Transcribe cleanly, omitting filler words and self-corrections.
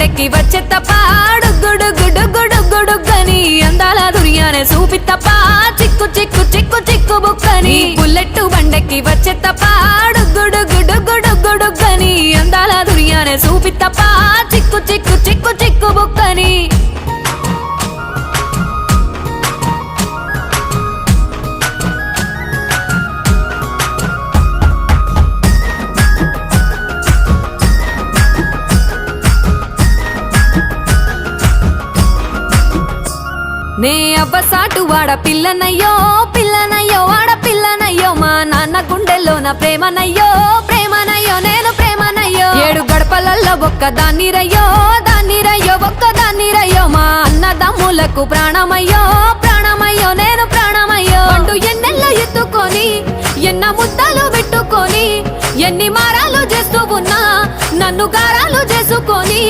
బండెక్కి వచ్చే తప్ప గుడుగుడుగుడుగుడుగుడుగని అందాల దుర్యానే చూపి తప్ప చిక్కు చిక్కు చిక్కు చిక్కు బుక్కని బుల్లెట్ బండెక్కి వచ్చే తప్ప గుడుగుడుగుడుగుడుగని అందాల దుర్యానే చూపి తప్ప చిక్కు చిక్కు చిక్కు చిక్కు బుక్కని నే అవ్వసాటు వాడ పిల్లనయ్యో పిల్లనయ్యో వాడ పిల్లనయ్యో మా నాన్న గుండెల్లోన ప్రేమనయ్యో ప్రేమనయ్యో నేను ప్రేమనయ్యో 7 గడపలల్లో ఒక్కదాన్ని రయ్యో దాన్ని రయ్యో ఒక్కదాన్ని రయ్యో మా అన్నదమ్ములకు ప్రాణమయ్యో ప్రాణమయ్యో నేను ప్రాణమయ్యో అంటూ ఎన్నెల్లో ఎత్తుకొని ఎన్న ముద్దలు పెట్టుకొని ఎన్ని మారాలు చేస్తూ ఉన్నా నన్ను గారాలు చేసుకొని